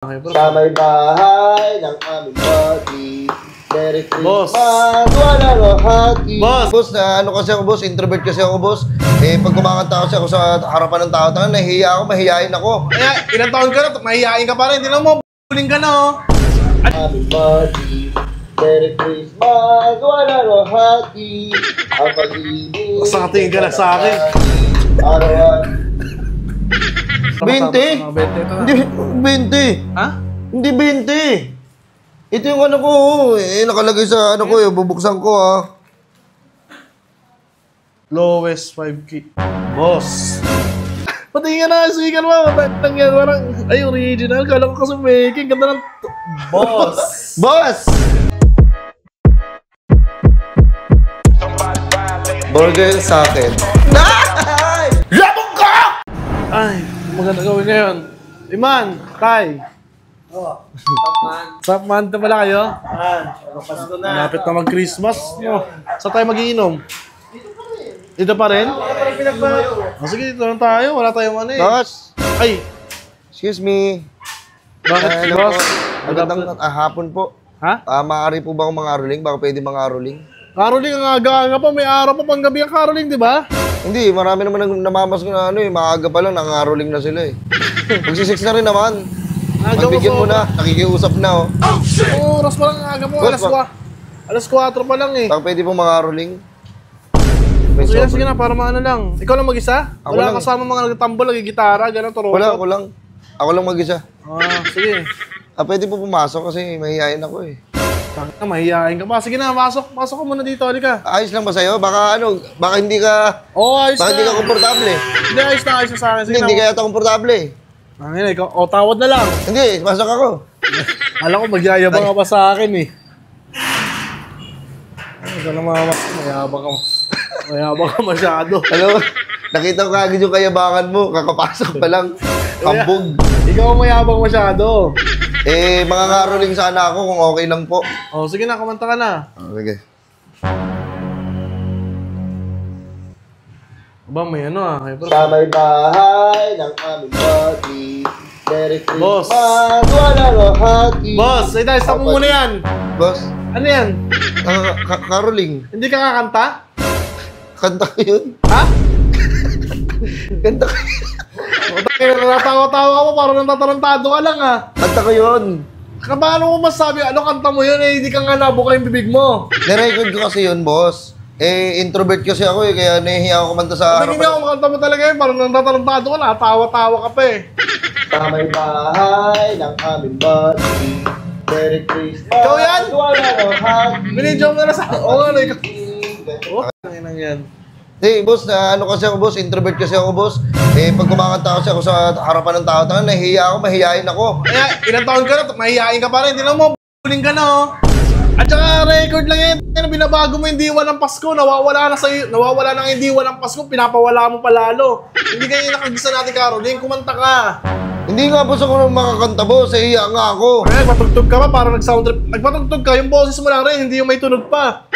Sa may bahay ng aming party. Merry Christmas, Boss. wala rohati. Boss. Boss, na ano kasi ako, boss, introvert kasi ako, boss. Eh, pag kumakanta kasi ako sa harapan ng tao, nahihiya ako, mahihiyain ako. Kaya, ilang taon ka na, mahihain ka pa rin. Tingnan mo, buling ka na, oh. Aming party. Merry Christmas, wala rohati. Ang pag-ibig. Basta nakatingin ka na sa akin. Arawan. 20? 20 ito na. Hindi, 20. Ha? Hindi 20. Ito yung ano ko, nakalagay sa ano ko, bubuksan ko, ha. Lowest 5K. Boss. Patingin na, speaker mo. Matang yan, parang, ay, original. Kala ko kasi making. Ganda ng... Boss. Boss! Burger sa akin. Ay! Labog ka! Ay, maganda gawin ngayon. Iman, Tay. Oo. Top man na pala kayo? Pasko na. Malapit na mag-Christmas. No. Saan tayo magiinom? Dito pa rin? Oh, sige, dito lang tayo. Wala tayong ano eh. Boss! Ay, Excuse me. bakit Hello boss? po. Magandang hapon po. Ha? Maaari po ba akong mangaroling? Baka pwede mangaroling? Caroling ang aga-aga pa. May araw pa pang gabi ang caroling, di ba? Hindi, marami naman namamas ko na ano eh. Maaga pa lang, nangaroling na sila eh. Magsisix na rin naman. Aga Pagbigyan mo so- na, nakikiusap na oh. Oo, oras pa lang ang aga mo. Boss, Alas 4 pa lang eh. Baka pwede po mangaroling? May Sige na, sober. sige na, para maano lang. Ikaw lang mag-isa? Ako Wala lang eh. kasama mga nagtambol, nagigitara, gano'n, turo. Wala, ako lang. Ako lang mag-isa. Ah, sige. Pwede po pumasok kasi mahihayin ako eh. Tangina, mahihain ka pa. Sige na, pasok. Pasok ka muna dito, halika. Ayos lang ba sa'yo? Baka ano, baka hindi ka, Oo, ayos baka na. hindi ka komportable. Hindi, ayos na sa akin. Sige Hindi na. ka yata komportable. Tangina, ikaw. O, tawad na lang. Hindi, pasok ako. Alam ko, magyayabang ka pa sa akin eh. Ikaw na mama. Mayabang ka. Mayabang ka masyado. Ano? Nakita ko kagad yung kayabangan mo. Kakapasok pa lang. Kambog. Ikaw ang mayabang masyado. Eh, mga ngaroling sana ako kung okay lang po. O, sige na, kumanta ka na. Sige. Aba, may ano ah. Kaya Sa may bahay ng aming party. Merry Boss. Christmas, wala rohati. Boss, ay dahil, stop mo muna yan. Boss, Ano yan? caroling. Hindi ka kakanta? Kanta ko yun. Ha? Kanta ko yun. O, natawa-tawa ka mo, parang natatarantado ka lang ah. Kanta ko yun. Paano mo masabi, ano kanta mo yun eh, hindi ka nga nabuka yung bibig mo. Nirecord ko kasi yun, boss. Eh, introvert kasi ako eh, kaya nahihiya ako kumanta sa Hindi ako makanta mo talaga yun, parang natatarantado ka na, tawa-tawa ka pa eh. Sa may bahay ng aming party. Merry Christmas. Ikaw yan? Wala rohati. Binidyo mo na sa... Oo nga, ikaw. Oh, ang yan. Hey, boss, ano kasi ako, boss, introvert kasi ako, boss. Eh, pag kumakanta kasi ako sa harapan ng tao, nahihiya ako, mahihiyain ako. Kaya, ilang taon ka na, mahihain ka pa rin. Tingnan mo, buling ka na oh. At saka record lang yan. Binabago mo yung diwa ng Pasko, nawawala na ang diwa ng Pasko, pinapawala mo palalo. Hindi ganyan nakagisa natin, Caroline, kumanta ka. Hindi nga, boss, ako nang makakanta, boss. Nahihiya nga ako. Kaya, nagpatugtog ka pa, parang nag-sound trip. Nagpatugtog ka, yung boses mo lang rin, hindi yung may tunog pa.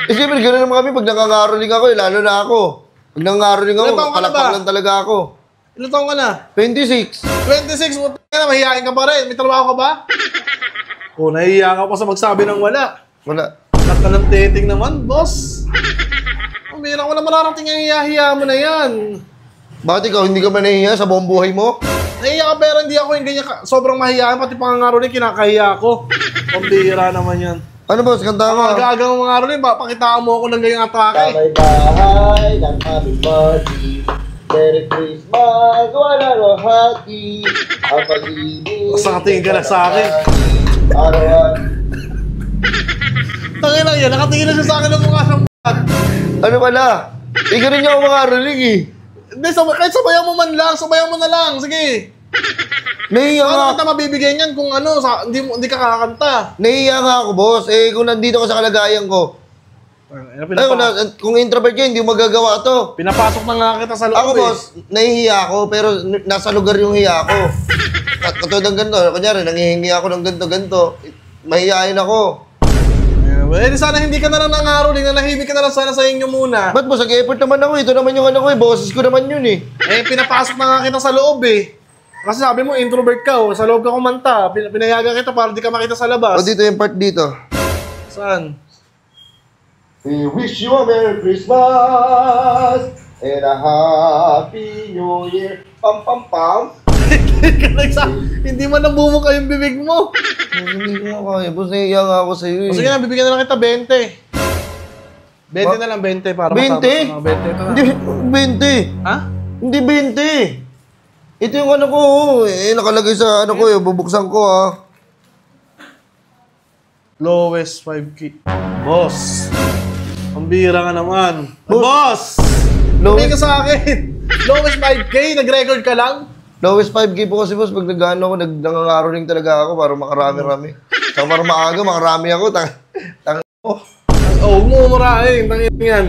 Eh, siyempre, gano'n naman kami pag nangangaroling ako, eh, lalo na ako. Pag nangangaroling ako, Ilan taon ka na palakpak ba? lang talaga ako. Ilan taon ka na? 26. 26, mo na, mahihain ka pa rin. May trabaho ka ba? O, nahihiya ka pa sa magsabi ng wala. Wala. Anak ka ng teting naman, boss. Umiyak ko na mararating ang hiya-hiya mo na yan. Bakit ikaw, hindi ka ba nahihiya sa buong buhay mo? Nahiya ka pero hindi ako yung ganyan sobrang mahihain. Pati pangangaroling, kinakahiya ko. Pambihira naman yan. Ano, boss, kanta ka? Aga-aga ng mga rolling, pakitaan mo ako ng ganyang atake. may bahay ng aming party. Merry Christmas, wala rohati. Ang pag-ibig. Basta nakatingin ka na sa akin. Arawan. Tangin lang yan, nakatingin na siya sa akin ng mukha siyang Ano pala? Ikaw rin niya ako mangaroling eh. Hindi, kahit sabayan mo man lang, sabayan mo na lang, sige. Nahihiya nga. Paano kita mabibigyan yan kung ano, hindi ka kakanta? Nahihiya nga ako, boss. Eh, kung nandito ka sa kalagayan ko. Ay, kung introvert ka, hindi mo magagawa to. Pinapasok na nga kita sa loob Ako, boss, nahihiya ako, pero nasa lugar yung hiya ko. Katulad ng ganito, kunyari, nangihingi ako ng ganito. Mahihiyain ako. Eh, sana hindi ka na lang nangaroling, nanahimik ka na lang sana sa inyo muna. Ba't, boss, nag-effort naman ako. Ito naman yung ano ko eh, boses ko naman yun eh. Eh, pinapasok na nga kita sa loob eh. Kasi sabi mo, introvert ka, oh. Sa loob ka kumanta. Pinayagan kita para di ka makita sa labas. O dito yung part dito. Saan? We wish you a Merry Christmas and a Happy New Year. Pam pam pam. Hindi mo nabumuka yung bibig mo. Hindi ko kaya. Boss, nahiya nga ako sa'yo eh. O sige na, bibigyan na lang kita 20. 20 na lang, 20 para 20? matapos. 20 ito na. Hindi 20. Ha? Hindi 20. Ito yung ano ko, nakalagay sa ano ko, bubuksan ko Lowest 5K. Boss. Ang bira nga naman. Boss. Boss! Lumay ka sa akin. Lowest 5K, nag-record ka lang? Lowest 5K po kasi boss, pag nag-ano ako, nangangaroling talaga ako para makarami-rami. Saka para maaga, makarami ako. Oh, umurahin. Tangin yan.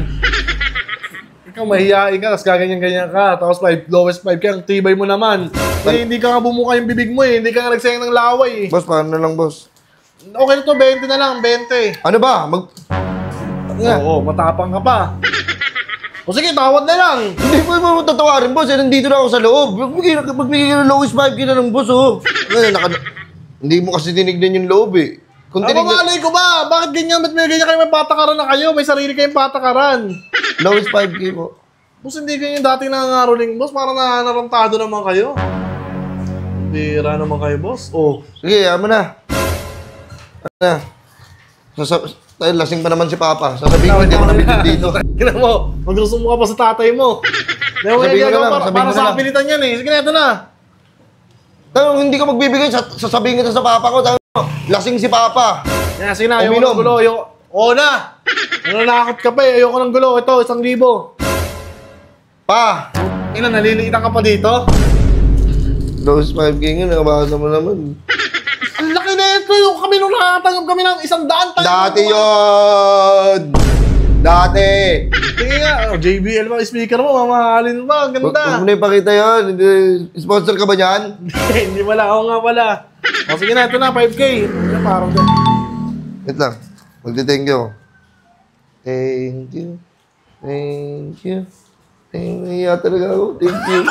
Ikaw mahihain ka, tapos gaganyan-ganyan ka. Tapos lowest 5K, ang tibay mo naman. Hindi ka nga bumuka yung bibig mo eh. Hindi ka nga nagsayang ng laway eh. Boss, paano na lang boss? Okay na to, 20 na lang, 20. Ano ba? Oo, matapang ka pa. O sige, tawad na lang. Hindi po mo tatawarin boss, nandito na ako sa loob. Magbigay ka ng lowest 5K na ng boss Hindi mo kasi tinignan yung loob eh. Kung Malay ko ba? Bakit ganyan? Ba't may ganyan kayo? May patakaran na kayo. May sarili kayong patakaran. Lowest 5K po. Boss, hindi ganyan dati nangangaroling. Boss, parang nanarantado naman kayo. Bira naman kayo, boss. Oh. Sige, mo na. Ano na? Dahil lasing pa naman si Papa. Sasabihin ko, hindi ako nabigyan dito. Tignan mo, magsusumo ka pa sa tatay mo. Sabihin ko na lang, para sa pilitan yan eh. Sige na, ito na. Tanong, hindi ka magbibigay, sasabihin kita sa Papa ko. Tanong, lasing si Papa. Yan, sige na, ayoko ng gulo. Oo na! Nananakot ka pa eh, ayoko ng gulo. Ito, 1,000. Pa! Ina, naliliitan ka pa dito? Lowest 5K nga, nakabasa mo naman. Ang laki na ito, yung kami nung nakatanggap kami ng 100 tayo. Dati yun! Dati! Sige nga, JBL ba speaker mo, mamahalin ba? Ang Huwag ganda. mo na ipakita yun. Sponsor ka ba dyan? Hindi wala, ako nga pala. O sige na, ito na, 5K. Ano parang din. Wait lang. Magti-thank you. Thank you. Thank you. Nahiya talaga ako. Thank you.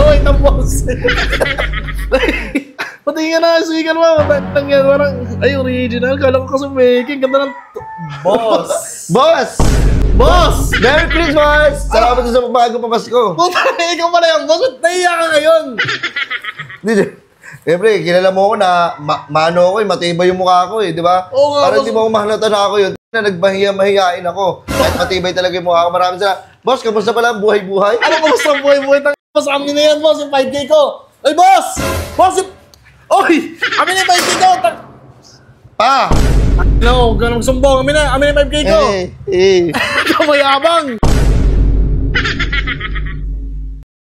Wait na, boss. Pati nga na, speaker mo. Matang yan, parang, ay, original. Kala ko kasi making. Ganda ng... Boss! Boss! Boss! Merry Christmas! Salamat sa bago pa Pasko. Puta, ikaw pala yung boss. Ba't nahiya ka ngayon? Siyempre, kilala mo ako na mano ako matibay yung mukha ko di ba? Oo nga, Para boss. hindi mo mahalata na ako yun. Na nagmahiya-mahiyain ako. Kahit matibay talaga yung mukha ko. Maraming salamat. Boss, kamusta pala ang buhay-buhay? Ano ba sa buhay-buhay? Boss, amin na yan, boss. Yung 5K ko. Ay, boss! Boss, oy! Amin na yung 5K ko. Pa! No, ganun sumbong. Amin na yung 5K ko. Eh. Ikaw mayabang.